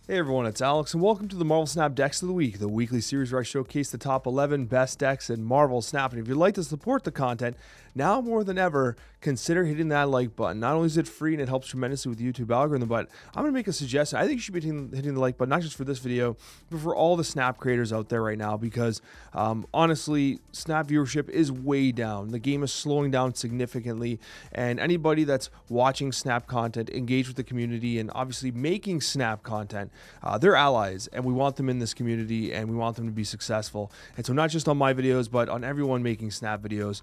Hey everyone, it's Alex, and welcome to the Marvel Snap Decks of the Week, the weekly series where I showcase the top 11 best decks in Marvel Snap. And if you'd like to support the content, now more than ever, consider hitting that like button. Not only is it free and it helps tremendously with the YouTube algorithm, but I'm going to make a suggestion. I think you should be hitting the like button, not just for this video, but for all the Snap creators out there right now, because honestly, Snap viewership is way down. The game is slowing down significantly, and anybody that's watching Snap content, engage with the community, and obviously making Snap content, they're allies, and we want them in this community, and we want them to be successful. And so not just on my videos, but on everyone making Snap videos,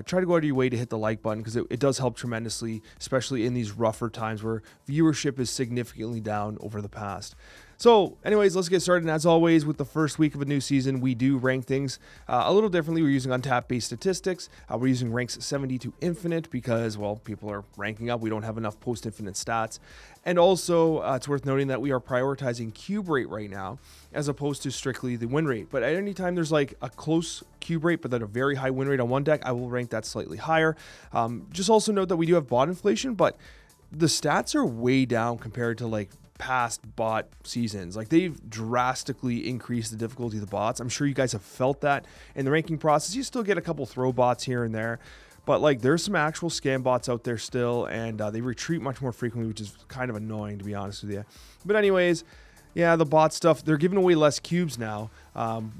try to go out of your way to hit the like button, because it does help tremendously, especially in these rougher times where viewership is significantly down over the past. So anyways, let's get started. And as always, with the first week of a new season, we do rank things a little differently. We're using untapped-based statistics. We're using ranks 70 to infinite because, well, people are ranking up. We don't have enough post-infinite stats. And also, it's worth noting that we are prioritizing cube rate right now as opposed to strictly the win rate. But at any time there's like a close cube rate but then a very high win rate on one deck, I will rank that slightly higher. Just also note that we do have bot inflation, but the stats are way down compared to like past bot seasons. Like, they've drastically increased the difficulty of the bots. I'm sure you guys have felt that in the ranking process. You still get a couple throw bots here and there, but like there's some actual scam bots out there still, and they retreat much more frequently, which is kind of annoying, to be honest with you. But anyways, yeah, the bot stuff, they're giving away less cubes now,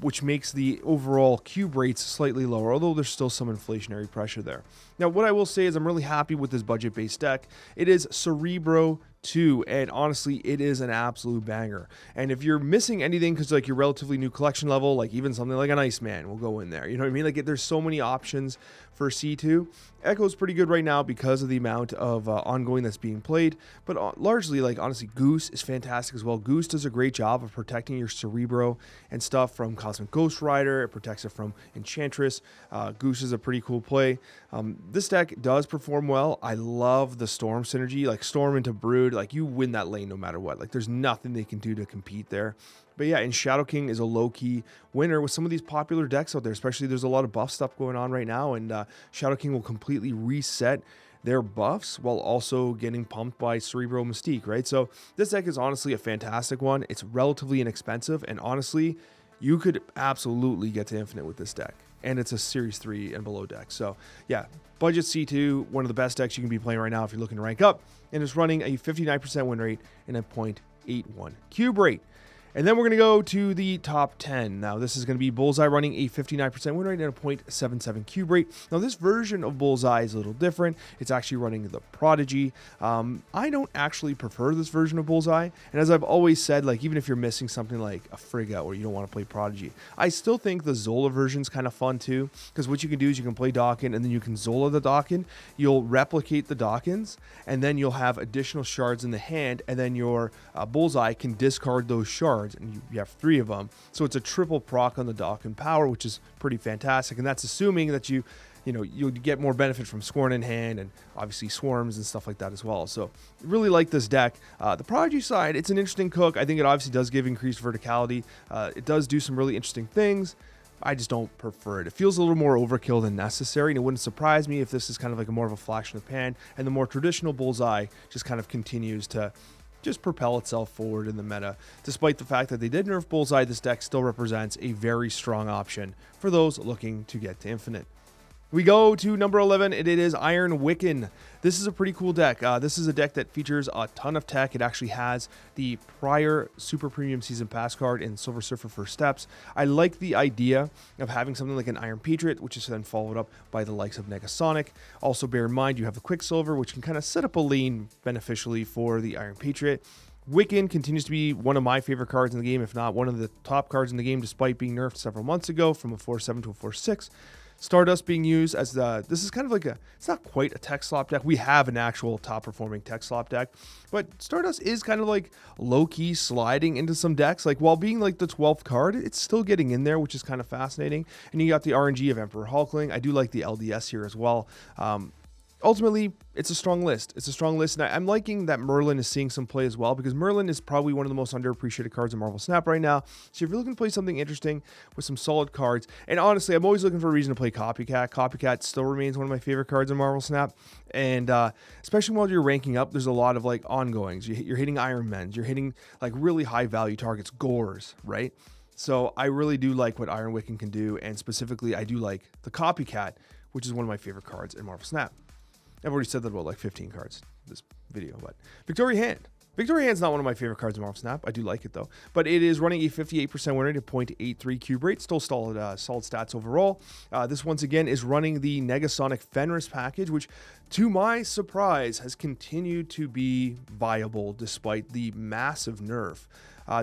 which makes the overall cube rates slightly lower, although there's still some inflationary pressure there. Now, what I will say is I'm really happy with this budget-based deck. It is Cerebro 2, and honestly, it is an absolute banger. And if you're missing anything because like your relatively new collection level, like even something like an Iceman will go in there, you know what I mean? Like, there's so many options for C2. Echo's pretty good right now because of the amount of ongoing that's being played, but largely, like, honestly, Goose is fantastic as well. Goose does a great job of protecting your Cerebro and stuff from Cosmic Ghost Rider. It protects it from Enchantress. Goose is a pretty cool play. This deck does perform well. I love the Storm synergy, like Storm into Brood. Like, you win that lane no matter what. Like, there's nothing they can do to compete there. But yeah, and Shadow King is a low-key winner with some of these popular decks out there, especially there's a lot of buff stuff going on right now, and Shadow King will completely reset their buffs while also getting pumped by Cerebro Mystique, right? So this deck is honestly a fantastic one. It's relatively inexpensive, and honestly, you could absolutely get to infinite with this deck. And it's a Series 3 and below deck. So yeah, budget C2, one of the best decks you can be playing right now if you're looking to rank up. And it's running a 59% win rate and a 0.81 cube rate. And then we're going to go to the top 10. Now, this is going to be Bullseye running a 59% win rate and a 0.77 cube rate. Now, this version of Bullseye is a little different. It's actually running the Prodigy. I don't actually prefer this version of Bullseye. And as I've always said, like, even if you're missing something like a Frigga or you don't want to play Prodigy, I still think the Zola version is kind of fun too. Because what you can do is you can play Dawkin and then you can Zola the Dawkin. You'll replicate the Dawkins and then you'll have additional shards in the hand, and then your Bullseye can discard those shards. And you have 3 of them, so it's a triple proc on the Dawkin power, which is pretty fantastic. And that's assuming that you'll get more benefit from Scorn in hand and obviously Swarms and stuff like that as well. So really like this deck. The Prodigy side, it's an interesting cook. I think it obviously does give increased verticality. It does do some really interesting things. I just don't prefer it. It feels a little more overkill than necessary, and it wouldn't surprise me if this is kind of like a more of a flash in the pan, and the more traditional Bullseye just kind of continues to just propel itself forward in the meta. Despite the fact that they did nerf Bullseye, this deck still represents a very strong option for those looking to get to infinite. We go to number 11, and it is Iron Wiccan. This is a pretty cool deck. This is a deck that features a ton of tech. It actually has the prior Super Premium Season Pass card in Silver Surfer First Steps. I like the idea of having something like an Iron Patriot, which is then followed up by the likes of Negasonic. Also, bear in mind, you have the Quicksilver, which can kind of set up a lane beneficially for the Iron Patriot. Wiccan continues to be one of my favorite cards in the game, if not one of the top cards in the game, despite being nerfed several months ago from a 4-7 to a 4-6. Stardust being used as this is kind of like it's not quite a tech slop deck. We have an actual top performing tech slop deck, but Stardust is kind of like low key sliding into some decks. Like, while being like the 12th card, it's still getting in there, which is kind of fascinating. And you got the RNG of Emperor Hulkling. I do like the LDS here as well. ultimately, it's a strong list. It's a strong list, and I'm liking that Merlin is seeing some play as well, because Merlin is probably one of the most underappreciated cards in Marvel Snap right now. So if you're looking to play something interesting with some solid cards, and honestly, I'm always looking for a reason to play Copycat. Copycat still remains one of my favorite cards in Marvel Snap, and especially while you're ranking up, there's a lot of like ongoings. You're hitting Iron Men, you're hitting like really high value targets, Gores, right? So I really do like what Iron Wiccan can do, and specifically, I do like the Copycat, which is one of my favorite cards in Marvel Snap. I've already said that about like 15 cards this video, but Victoria Hand. Victoria Hand's not one of my favorite cards in Marvel Snap. I do like it though, but it is running a 58% win rate at 0.83 cube rate. Still solid stats overall. This once again is running the Negasonic Fenris package, which to my surprise has continued to be viable despite the massive nerf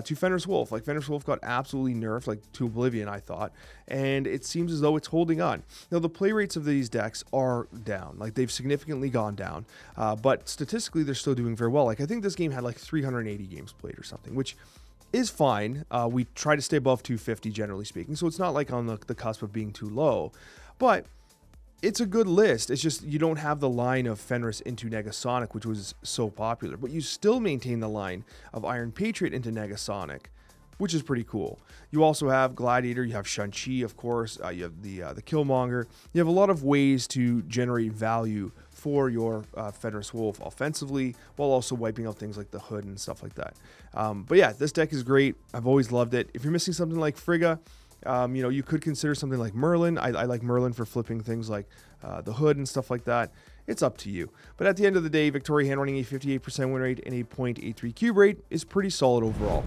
to Fenris Wolf. Like Fenris Wolf got absolutely nerfed, like to oblivion, I thought, and it seems as though it's holding on. Now the play rates of these decks are down, like they've significantly gone down, but statistically they're still doing very well. Like I think this game had like 380 games played or something, which is fine. We try to stay above 250 generally speaking, so it's not like on the cusp of being too low, but it's a good list. It's just you don't have the line of Fenris into Negasonic, which was so popular, but you still maintain the line of Iron Patriot into Negasonic, which is pretty cool. You also have Gladiator, you have Shang-Chi, of course, you have the Killmonger. You have a lot of ways to generate value for your Fenris Wolf offensively, while also wiping out things like the Hood and stuff like that. But yeah, this deck is great. I've always loved it. If you're missing something like Frigga, you could consider something like Merlin. I like Merlin for flipping things like the Hood and stuff like that. It's up to you. But at the end of the day, Victoria Hand running a 58% win rate and a 0.83 cube rate is pretty solid overall.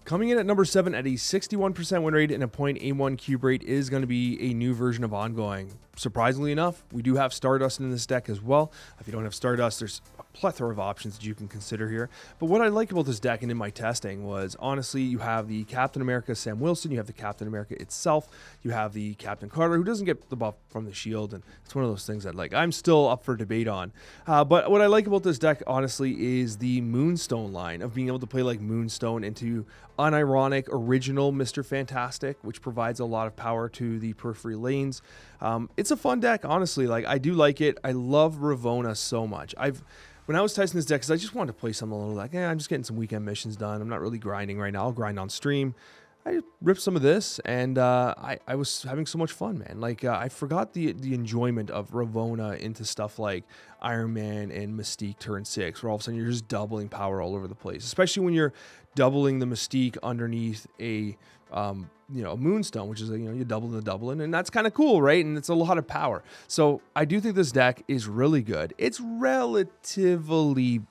Coming in at number 7 at a 61% win rate and a 0.81 cube rate is going to be a new version of Ongoing. Surprisingly enough, we do have Stardust in this deck as well. If you don't have Stardust, there's a plethora of options that you can consider here. But what I like about this deck and in my testing was, honestly, you have the Captain America Sam Wilson, you have the Captain America itself, you have the Captain Carter, who doesn't get the buff from the shield, and it's one of those things that like I'm still up for debate on. But what I like about this deck, honestly, is the Moonstone line of being able to play like Moonstone into unironic original Mr. Fantastic, which provides a lot of power to the periphery lanes. It's a fun deck, honestly. Like I do like it. I love Ravonna so much. When I was testing this deck, because I just wanted to play something a little like, I'm just getting some weekend missions done. I'm not really grinding right now. I'll grind on stream. I ripped some of this, and I was having so much fun, man. Like I forgot the enjoyment of Ravonna into stuff like Iron Man and Mystique turn 6, where all of a sudden you're just doubling power all over the place, especially when you're doubling the Mystique underneath a Moonstone, which is you double the doubling, and that's kind of cool, right? And it's a lot of power. So I do think this deck is really good. It's relatively,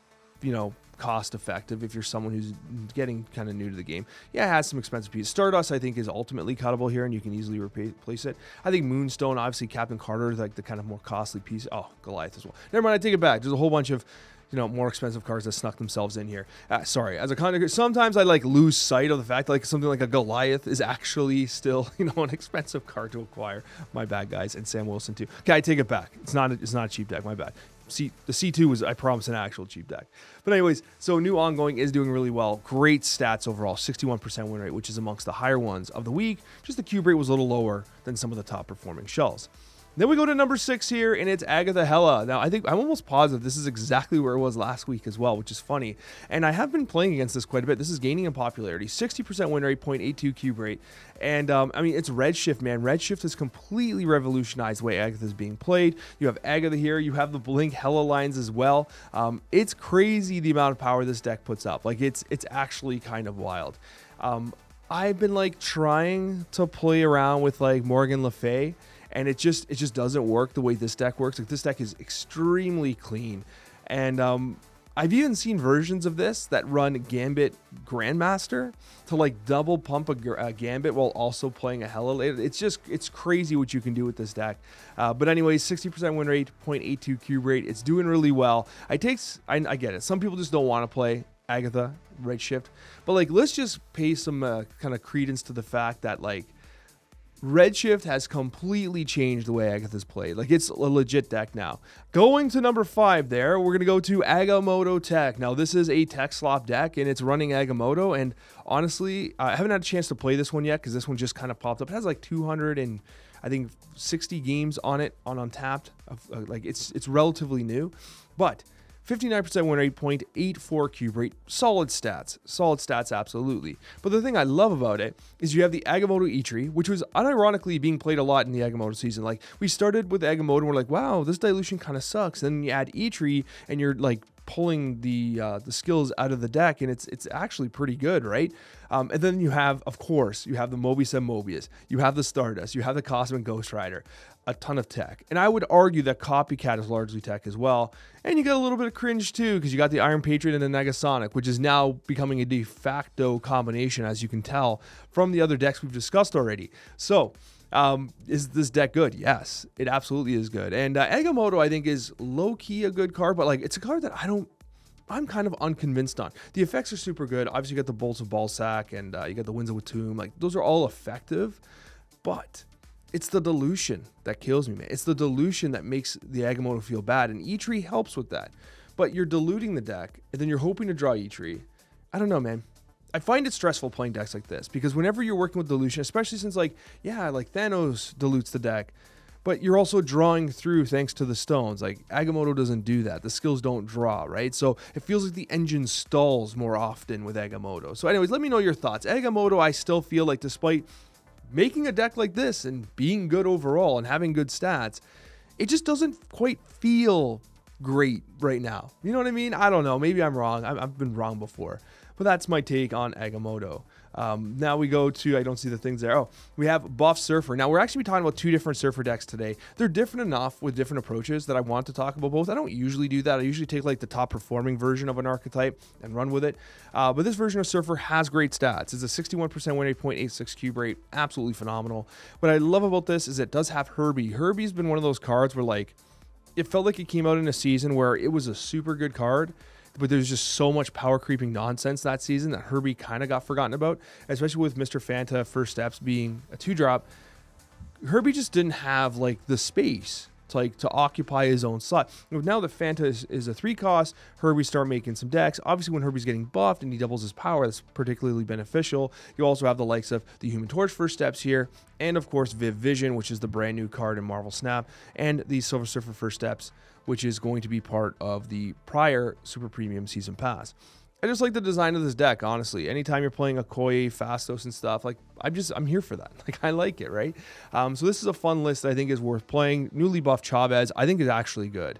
cost effective if you're someone who's getting kind of new to the game. Yeah, it has some expensive pieces. Stardust, I think, is ultimately cuttable here, and you can easily replace it. I think Moonstone, obviously Captain Carter, is like the kind of more costly piece. Oh, Goliath as well. Never mind, I take it back. There's a whole bunch of more expensive cards that snuck themselves in here. Sorry, as a content, sometimes I lose sight of the fact something like a Goliath is actually still an expensive card to acquire. My bad, guys, and Sam Wilson too. Okay, I take it back. It's not a cheap deck. My bad. The C2 was, I promise, an actual cheap deck. But anyways, so new Ongoing is doing really well. Great stats overall, 61% win rate, which is amongst the higher ones of the week. Just the cube rate was a little lower than some of the top performing shells. Then we go to number 6 here, and it's Agatha Hela. Now, I'm almost positive this is exactly where it was last week as well, which is funny. And I have been playing against this quite a bit. This is gaining in popularity, 60% win rate, 0.82 cube rate. And, it's Redshift, man. Redshift has completely revolutionized the way Agatha is being played. You have Agatha here. You have the Blink Hela lines as well. It's crazy the amount of power this deck puts up. It's actually kind of wild. I've been, trying to play around with, Morgan Le Fay, and it just doesn't work the way this deck works. This deck is extremely clean, and I've even seen versions of this that run Gambit Grandmaster to double pump a Gambit while also playing a Hela. It's crazy what you can do with this deck. But anyways, 60% win rate, 0.82 cube rate. It's doing really well. I get it. Some people just don't want to play Agatha Redshift, but let's just pay some kind of credence to the fact that Redshift has completely changed the way Agatha's played. It's a legit deck now. Going to number 5 there, we're going to go to Agamotto Tech. Now, this is a tech slop deck, and it's running Agamotto, and honestly, I haven't had a chance to play this one yet because this one just kind of popped up. It has 200 and I think 60 games on it on Untapped. Like it's relatively new, but 59% win rate, 0.84 cube rate, solid stats, absolutely. But the thing I love about it is you have the Agamotto E-Tree, which was unironically being played a lot in the Agamotto season. Like, we started with Agamotto and we're like, wow, this dilution kind of sucks. Then you add E-Tree and you're like pulling the skills out of the deck, and it's actually pretty good, right? And then you have, of course, you have the Mobius and Mobius, you have the Stardust, you have the Cosmic Ghost Rider, a ton of tech. And I would argue that Copycat is largely tech as well. And you got a little bit of cringe too, because you got the Iron Patriot and the Negasonic, which is now becoming a de facto combination, as you can tell from the other decks we've discussed already. So, is this deck good? Yes, it absolutely is good. And Agamotto, I think, is low-key a good card, but like, it's a card that I'm kind of unconvinced on. The effects are super good. Obviously, you got the Bolts of Ballsack, and you got the Winds of Tomb. Like, those are all effective, but it's the dilution that kills me, man. It's the dilution that makes the Agamotto feel bad, and E-Tree helps with that. But you're diluting the deck, and then you're hoping to draw E-Tree. I don't know, man. I find it stressful playing decks like this, because whenever you're working with dilution, especially since, like, yeah, like Thanos dilutes the deck, but you're also drawing through thanks to the stones. Like, Agamotto doesn't do that. The skills don't draw, right? So it feels like the engine stalls more often with Agamotto. So anyways, let me know your thoughts. Agamotto, I still feel like, despite making a deck like this and being good overall and having good stats, it just doesn't quite feel great right now. You know what I mean? I don't know. Maybe I'm wrong. I've been wrong before. But that's my take on Agamotto. Now we go to, I don't see the things there. Oh, we have Buff Surfer. Now we're actually talking about two different Surfer decks today. They're different enough with different approaches that I want to talk about both. I don't usually do that. I usually take like the top performing version of an archetype and run with it. But this version of Surfer has great stats. It's a 61% win rate, 0.86 cube rate. Absolutely phenomenal. What I love about this is it does have Herbie. Herbie's been one of those cards where, like, it felt like it came out in a season where it was a super good card, but there's just so much power creeping nonsense that season that Herbie kind of got forgotten about, especially with Mr. Fanta First Steps being a 2-drop. Herbie just didn't have like the space to occupy his own slot. Now that Fanta is a 3-cost, Herbie start making some decks. Obviously, when Herbie's getting buffed and he doubles his power, that's particularly beneficial. You also have the likes of the Human Torch First Steps here, and of course Viv Vision, which is the brand new card in Marvel Snap, and the Silver Surfer First Steps, which is going to be part of the prior Super Premium Season Pass. I just like the design of this deck, honestly. Anytime you're playing Okoye, Fastos, and stuff, like, I'm here for that. Like, I like it, right? So this is a fun list that I think is worth playing. Newly buffed Chavez, I think, is actually good.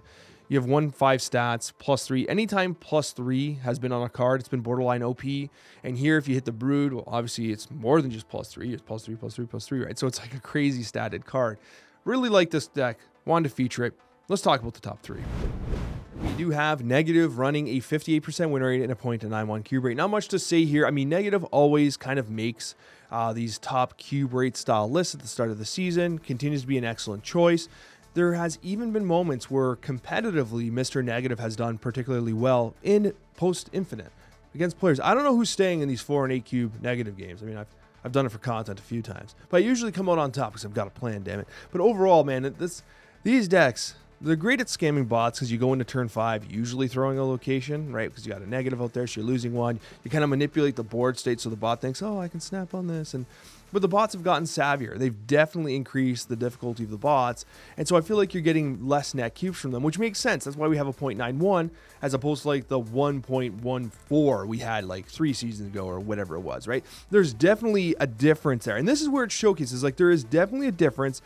You have 1-5 stats, +3. Anytime +3 has been on a card, it's been borderline OP. And here, if you hit the Brood, well, obviously it's more than just +3. It's +3, +3, +3, right? So it's like a crazy statted card. Really like this deck. Wanted to feature it. Let's talk about the top 3. We do have Negative running a 58% win rate and a 0.91 cube rate. Not much to say here. I mean, Negative always kind of makes these top cube rate style lists at the start of the season. Continues to be an excellent choice. There has even been moments where competitively Mr. Negative has done particularly well in post-infinite against players. I don't know who's staying in these 4 and 8 cube Negative games. I mean, I've done it for content a few times, but I usually come out on top because I've got a plan, damn it. But overall, man, these decks, they're great at scamming bots because you go into turn 5 usually throwing a location, right? Because you got a Negative out there, so you're losing one. You kind of manipulate the board state so the bot thinks, oh, I can snap on this. But the bots have gotten savvier. They've definitely increased the difficulty of the bots. And so I feel like you're getting less net cubes from them, which makes sense. That's why we have a 0.91 as opposed to like the 1.14 we had like 3 seasons ago or whatever it was, right? There's definitely a difference there. And this is where it showcases, like, there is definitely a difference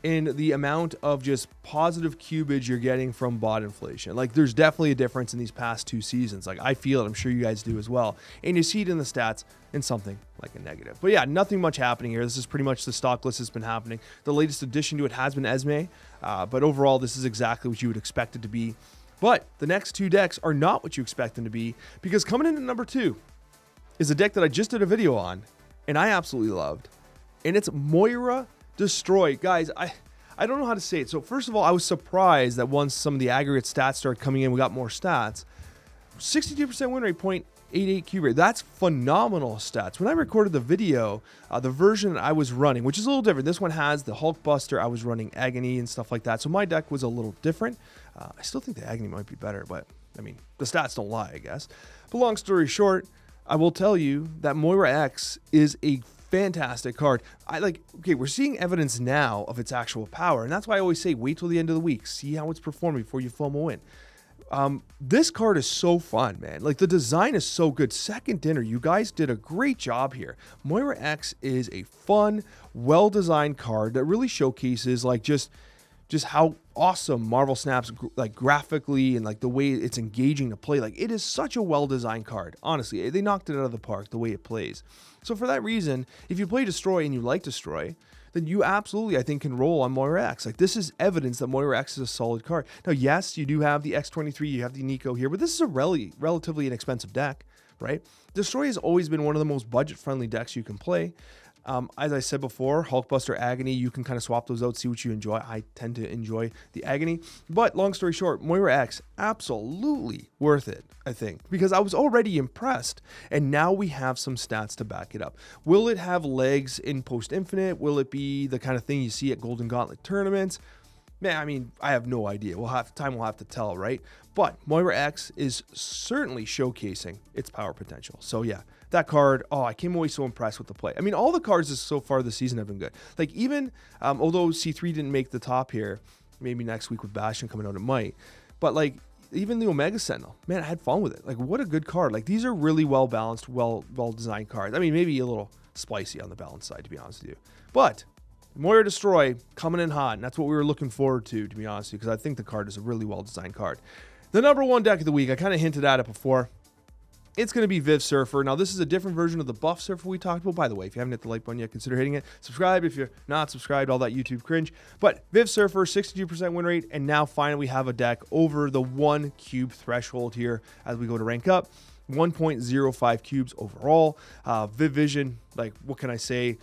in the amount of just positive cubage you're getting from bot inflation. Like, there's definitely a difference in these past 2 seasons. Like, I feel it. I'm sure you guys do as well. And you see it in the stats in something like a Negative. But yeah, nothing much happening here. This is pretty much the stock list that's been happening. The latest addition to it has been Esme. But overall, this is exactly what you would expect it to be. But the next 2 decks are not what you expect them to be, because coming in at number 2 is a deck that I just did a video on and I absolutely loved. And it's Moira Destroy. Guys, I don't know how to say it. So first of all, I was surprised that once some of the aggregate stats started coming in, we got more stats. 62% win rate, 0.88 cube rate. That's phenomenal stats. When I recorded the video, the version I was running, which is a little different. This one has the Hulk Buster. I was running Agony and stuff like that. So my deck was a little different. I still think the Agony might be better, but I mean, the stats don't lie, I guess. But long story short, I will tell you that Moira X is a fantastic card. Okay, we're seeing evidence now of its actual power, and that's why I always say wait till the end of the week, see how it's performing before you FOMO in. This card is so fun, man. Like, the design is so good. Second Dinner, you guys did a great job here. Moira X is a fun, well-designed card that really showcases like just how awesome Marvel Snap's like graphically and like the way it's engaging to play. Like, it is such a well-designed card. Honestly, they knocked it out of the park the way it plays. So for that reason, if you play Destroy and you like Destroy, then you absolutely, I think, can roll on Moira X. Like, this is evidence that Moira X is a solid card. Now, yes, you do have the X23, you have the Nico here, but this is a relatively inexpensive deck, right? Destroy has always been one of the most budget-friendly decks you can play. As I said before, Hulkbuster, Agony, you can kind of swap those out, see what you enjoy. I tend to enjoy the Agony. But long story short, Moira X, absolutely worth it, I think, because I was already impressed, and now we have some stats to back it up. Will it have legs in Post-Infinite? Will it be the kind of thing you see at Golden Gauntlet tournaments? Man, I mean, I have no idea. Time will have to tell, right? But Moira X is certainly showcasing its power potential. So yeah, that card, I came away so impressed with the play. I mean, all the cards so far this season have been good. Like, even, although C3 didn't make the top here, maybe next week with Bastion coming out it might, but like, even the Omega Sentinel, man, I had fun with it. Like, what a good card. Like, these are really well-balanced, well-designed cards. I mean, maybe a little spicy on the balance side, to be honest with you. But Moira Destroy coming in hot, and that's what we were looking forward to be honest with you, because I think the card is a really well-designed card. The number one deck of the week, I kind of hinted at it before. It's going to be Viv Surfer. Now, this is a different version of the buff Surfer we talked about. By the way, if you haven't hit the like button yet, consider hitting it. Subscribe if you're not subscribed, all that YouTube cringe. But Viv Surfer, 62% win rate, and now finally we have a deck over the 1 cube threshold here as we go to rank up. 1.05 cubes overall. Viv Vision, like, what can I say?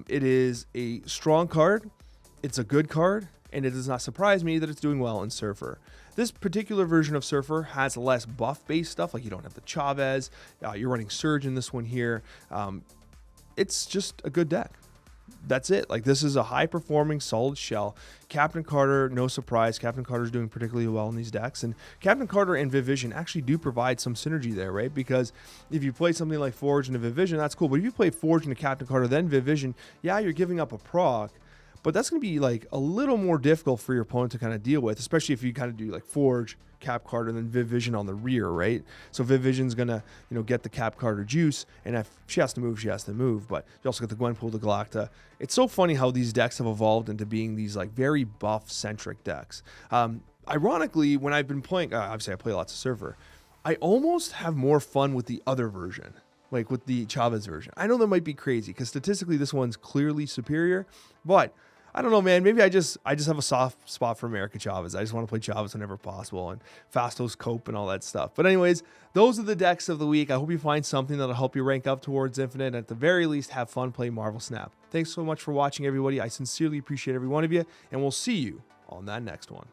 It is a strong card. It's a good card, and it does not surprise me that it's doing well in Surfer. This particular version of Surfer has less buff-based stuff, like you don't have the Chavez. You're running Surge in this one here. It's just a good deck. That's it. Like, this is a high-performing, solid shell. Captain Carter, no surprise. Captain Carter's doing particularly well in these decks. And Captain Carter and Viv Vision actually do provide some synergy there, right? Because if you play something like Forge into Viv Vision, that's cool. But if you play Forge into Captain Carter, then Viv Vision, yeah, you're giving up a proc. But that's going to be like a little more difficult for your opponent to kind of deal with, especially if you kind of do like Forge, Cap Carter, and then Viv Vision on the rear, right? So Viv Vision's going to, get the Cap Carter juice, and if she has to move, she has to move. But you also get the Gwenpool, the Galacta. It's so funny how these decks have evolved into being these like very buff-centric decks. Ironically, when I've been playing, obviously I play lots of Surfer, I almost have more fun with the other version, like with the Chavez version. I know that might be crazy because statistically this one's clearly superior, but I don't know, man. Maybe I just have a soft spot for America Chavez. I just want to play Chavez whenever possible, and Fastos Cope and all that stuff. But anyways, those are the decks of the week. I hope you find something that'll help you rank up towards Infinite, and at the very least, have fun playing Marvel Snap. Thanks so much for watching, everybody. I sincerely appreciate every one of you, and we'll see you on that next one.